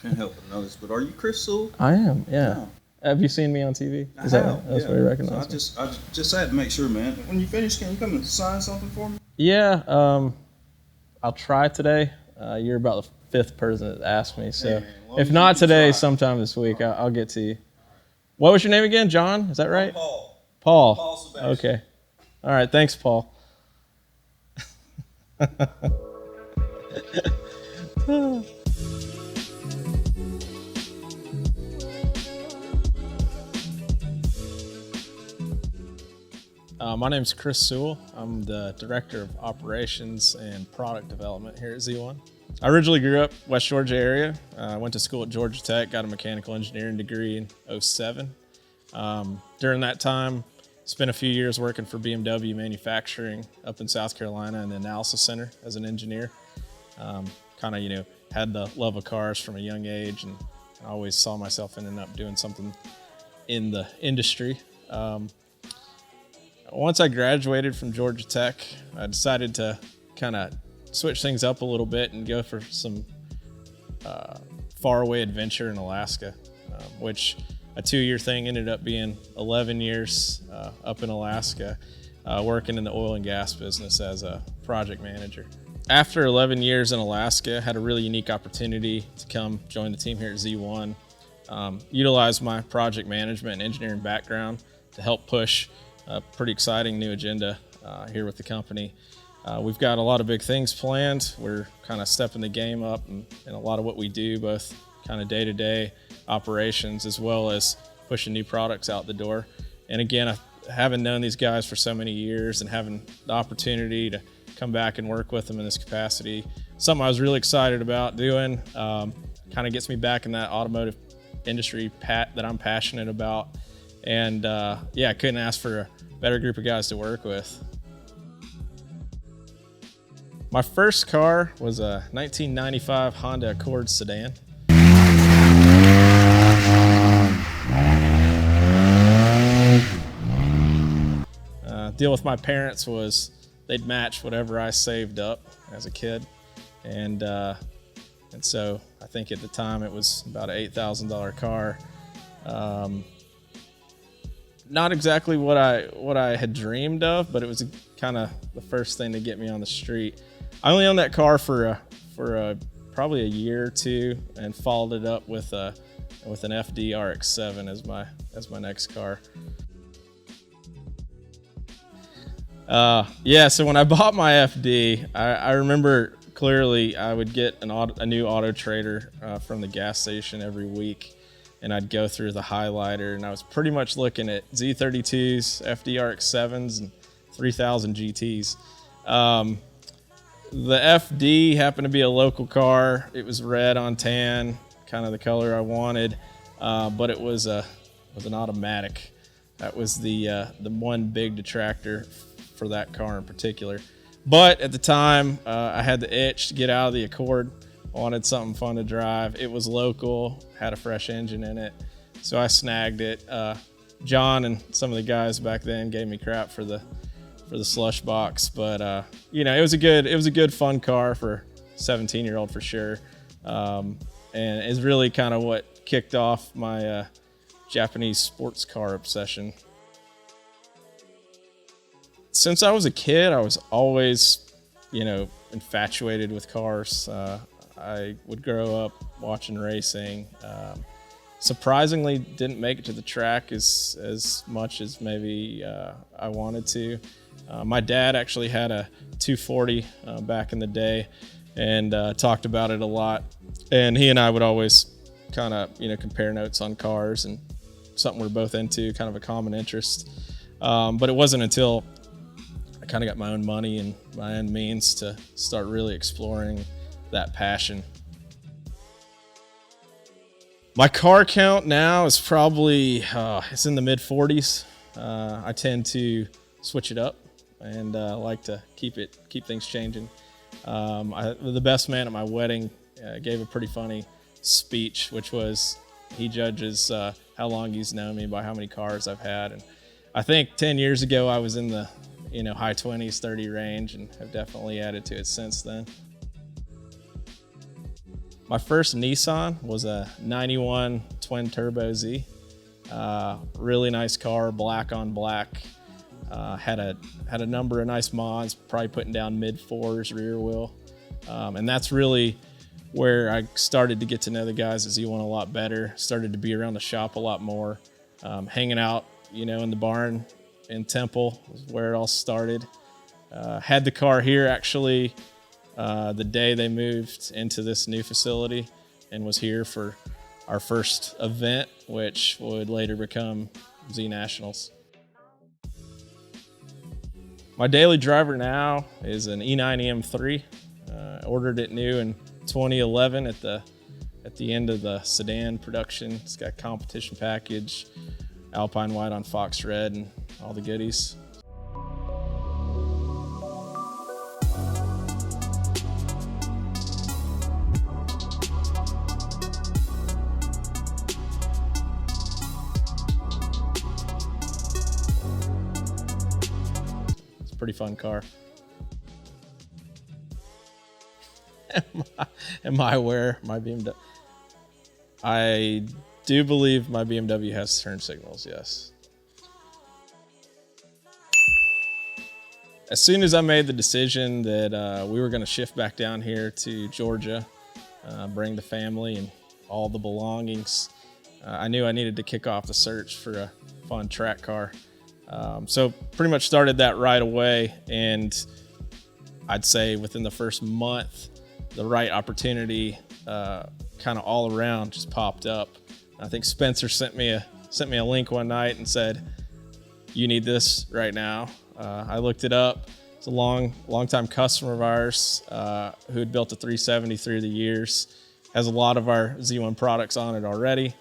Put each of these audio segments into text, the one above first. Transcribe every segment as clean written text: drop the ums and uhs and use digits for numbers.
Can't help but notice. But are you Chris Sewell? I am, yeah. No. Have you seen me on TV? That's where you recognize me? I just had to make sure, man. When you finish, can you come and sign something for me? Yeah, I'll try today. You're about the fifth person that asked me, so Hey, man, if not today, sometime this week, I'll get to you. What was your name again? John? Is that right? Paul. Paul. Paul Sebastian. Okay. All right. Thanks, Paul. My name's Chris Sewell. I'm the Director of Operations and Product Development here at Z1. I originally grew up West Georgia area. I went to school at Georgia Tech, got a mechanical engineering degree in '07. During that time, spent a few years working for BMW Manufacturing up in South Carolina in the analysis center as an engineer. Had the love of cars from a young age, and I always saw myself ending up doing something in the industry. Once I graduated from Georgia Tech, I decided to kind of switch things up a little bit and go for some faraway adventure in Alaska, which a 2-year thing ended up being 11 years up in Alaska, working in the oil and gas business as a project manager. After 11 years in Alaska, I had a really unique opportunity to come join the team here at Z1, utilize my project management and engineering background to help push a pretty exciting new agenda here with the company. We've got a lot of big things planned. We're kind of stepping the game up in a lot of what we do, both kind of day-to-day operations as well as pushing new products out the door. And again, having known these guys for so many years and having the opportunity to come back and work with them in this capacity, something I was really excited about doing. Kind of gets me back in that automotive industry that I'm passionate about. And I couldn't ask for a better group of guys to work with. My first car was a 1995 Honda Accord sedan. Deal with my parents was they'd match whatever I saved up as a kid, and so I think at the time it was about an $8,000 car. Not exactly what I had dreamed of, but it was kind of the first thing to get me on the street. I only owned that car for probably a year or two, and followed it up with an FD RX-7 as my next car. So when I bought my FD, I remember clearly I would get a new Auto Trader from the gas station every week, and I'd go through the highlighter, and I was pretty much looking at Z32s, FD RX-7s, and 3000 GTs. The FD happened to be a local car. It was red on tan, kind of the color I wanted, but it was an automatic. That was the one big detractor for that car in particular. But at the time, I had the itch to get out of the Accord. I wanted something fun to drive. It was local, had a fresh engine in it, so I snagged it. John and some of the guys back then gave me crap for the slush box, but it was a good fun car for a 17-year-old for sure, and it's really kind of what kicked off my Japanese sports car obsession. Since I was a kid, I was always, infatuated with cars. I would grow up watching racing. Surprisingly, didn't make it to the track as much as maybe I wanted to. My dad actually had a 240 back in the day, and talked about it a lot. And he and I would always kind of, compare notes on cars, and something we're both into, kind of a common interest. But it wasn't until I kind of got my own money and my own means to start really exploring that passion. My car count now is probably, it's in the mid 40s. I tend to switch it up and like to keep things changing. The best man at my wedding gave a pretty funny speech, which was he judges how long he's known me by how many cars I've had. And I think 10 years ago I was in the high 20s, 30 range, and have definitely added to it since then. My first Nissan was a 91 twin turbo Z. Really nice car, black on black. Had a number of nice mods, probably putting down mid-4s rear wheel. And that's really where I started to get to know the guys at Z1 a lot better, started to be around the shop a lot more, hanging out, in the barn in Temple was where it all started. Had the car here actually the day they moved into this new facility, and was here for our first event, which would later become Z Nationals. My daily driver now is an E90 M3. Ordered it new in 2011 at the end of the sedan production. It's got competition package, Alpine white on Fox red, and all the goodies. It's a pretty fun car. Am I aware my BMW? I do believe my BMW has turn signals, yes. As soon as I made the decision that we were going to shift back down here to Georgia, bring the family and all the belongings, I knew I needed to kick off the search for a fun track car. So pretty much started that right away, and I'd say within the first month, the right opportunity kind of all around just popped up. I think Spencer sent me a link one night and said, "You need this right now." I looked it up. It's a long time customer of ours who had built a 370 through the years. Has a lot of our Z1 products on it already.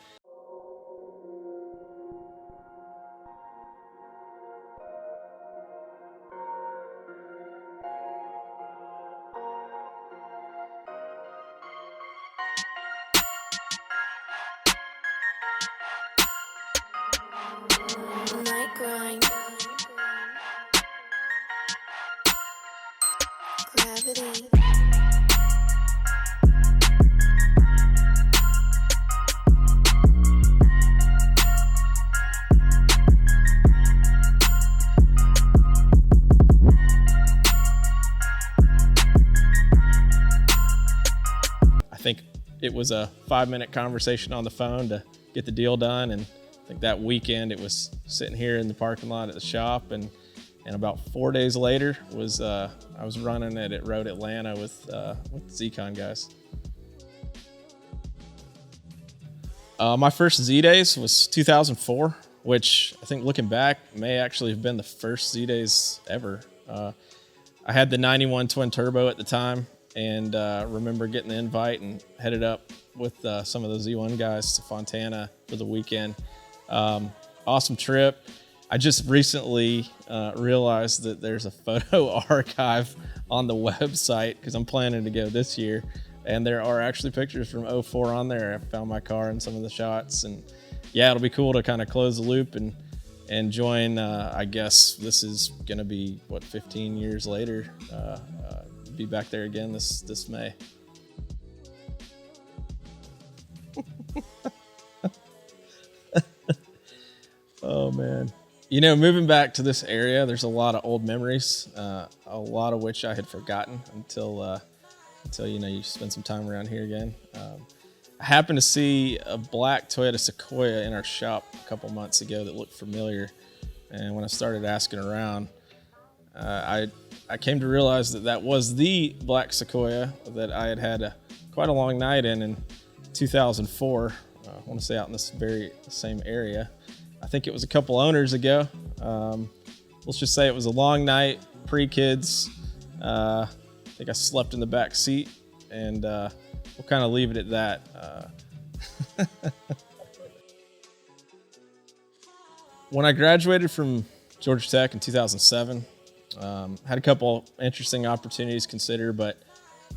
Night grind. Gravity. I think it was a 5-minute conversation on the phone to get the deal done, and I think that weekend it was sitting here in the parking lot at the shop, and about 4 days later I was running it at Road Atlanta with Z-Con guys. My first Z-Days was 2004, which I think looking back may actually have been the first Z-Days ever. I had the 91 twin turbo at the time, and remember getting the invite and headed up with some of the Z1 guys to Fontana for the weekend. Awesome trip. I just recently realized that there's a photo archive on the website because I'm planning to go this year, and there are actually pictures from '04 on there. I found my car in some of the shots, and yeah, it'll be cool to kind of close the loop and join. I guess this is going to be 15 years later. Be back there again this May. Oh man. Moving back to this area, there's a lot of old memories, a lot of which I had forgotten until you spend some time around here again. I happened to see a black Toyota Sequoia in our shop a couple months ago that looked familiar, and when I started asking around, I came to realize that was the black Sequoia that I had quite a long night in 2004. I want to say out in this very same area. I think it was a couple owners ago. Let's just say it was a long night, pre-kids. I think I slept in the back seat, and we'll kind of leave it at that. When I graduated from Georgia Tech in 2007, had a couple interesting opportunities to consider, but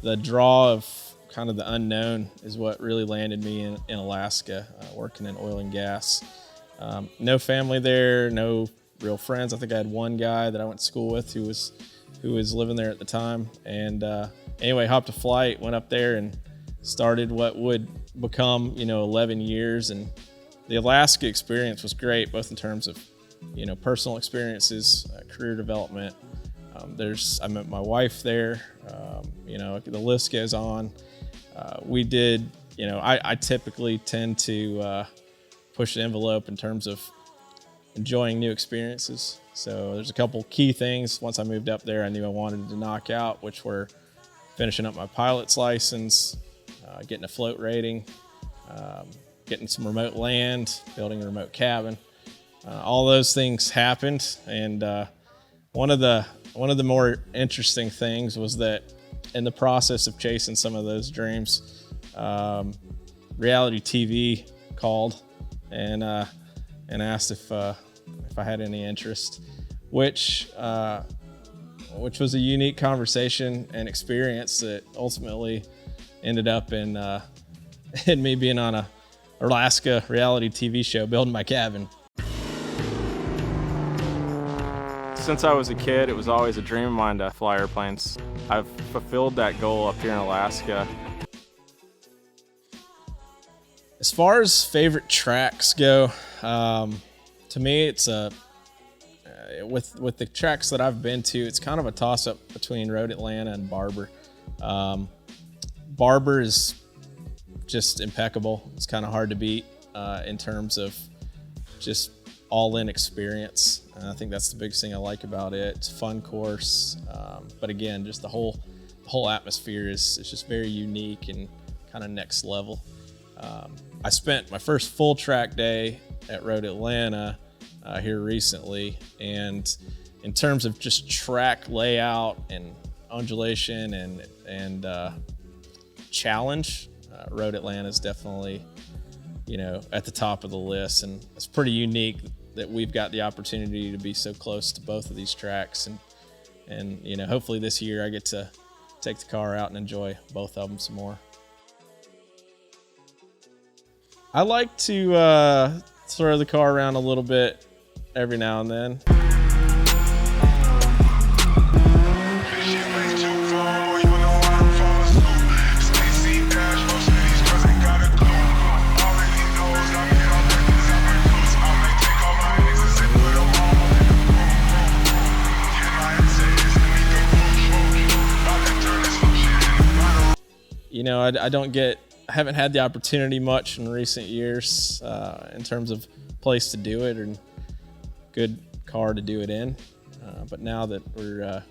the draw of kind of the unknown is what really landed me in Alaska, working in oil and gas. No family there, no real friends. I think I had one guy that I went to school with who was living there at the time. And anyway, hopped a flight, went up there and started what would become, 11 years. And the Alaska experience was great, both in terms of, personal experiences, career development. I met my wife there. The list goes on. We did, I typically tend to push the envelope in terms of enjoying new experiences. So there's a couple key things once I moved up there I knew I wanted to knock out, which were finishing up my pilot's license, getting a float rating, getting some remote land, building a remote cabin. All those things happened, and one of the more interesting things was that in the process of chasing some of those dreams, reality TV called and asked if I had any interest, which was a unique conversation and experience that ultimately ended up in me being on a Alaska reality TV show, building my cabin. Since I was a kid, it was always a dream of mine to fly airplanes. I've fulfilled that goal up here in Alaska. As far as favorite tracks go, to me, it's with the tracks that I've been to, it's kind of a toss-up between Road Atlanta and Barber. Barber is just impeccable. It's kind of hard to beat in terms of just all-in experience. And I think that's the biggest thing I like about it. It's a fun course, but again, just the whole atmosphere is just very unique and kind of next level. I spent my first full track day at Road Atlanta here recently, and in terms of just track layout and undulation and challenge, Road Atlanta is definitely at the top of the list, and it's pretty unique that we've got the opportunity to be so close to both of these tracks, and hopefully this year I get to take the car out and enjoy both of them some more. I like to throw the car around a little bit every now and then. I haven't had the opportunity much in recent years in terms of place to do it and good car to do it in. But now that we're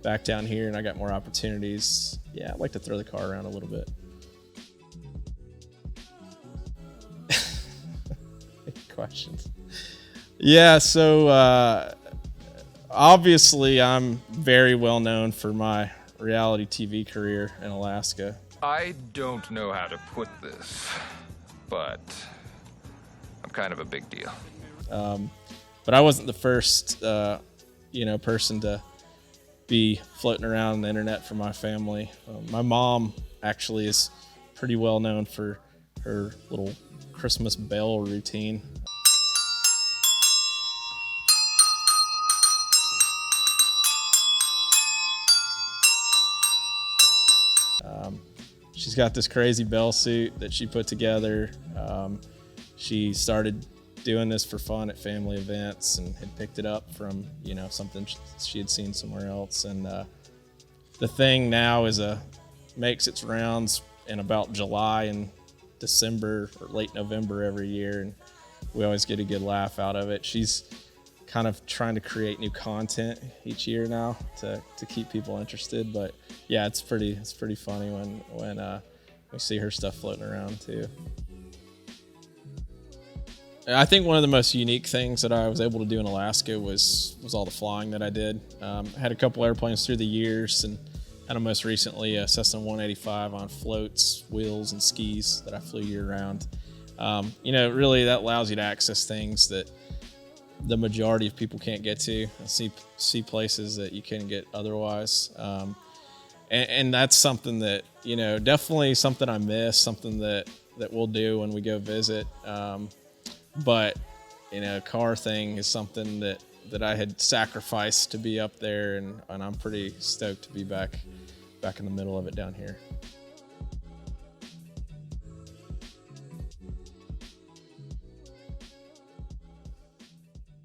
back down here and I got more opportunities, yeah, I'd like to throw the car around a little bit. Questions. Yeah, so obviously I'm very well known for my reality TV career in Alaska. I don't know how to put this, but I'm kind of a big deal. But I wasn't the first, person to be floating around on the internet for my family. My mom actually is pretty well known for her little Christmas bell routine. She's got this crazy bell suit that she put together. She started doing this for fun at family events and had picked it up from, something she had seen somewhere else. And the thing now makes its rounds in about July and December or late November every year, and we always get a good laugh out of it. She's kind of trying to create new content each year now to keep people interested. But yeah, it's pretty funny when we see her stuff floating around too. I think one of the most unique things that I was able to do in Alaska was all the flying that I did. I had a couple airplanes through the years, and most recently a Cessna 185 on floats, wheels, and skis that I flew year round. Really that allows you to access things that the majority of people can't get to, and see places that you couldn't get otherwise. And that's something that, definitely something I miss, something that we'll do when we go visit. But, car thing is something that I had sacrificed to be up there, and I'm pretty stoked to be back in the middle of it down here.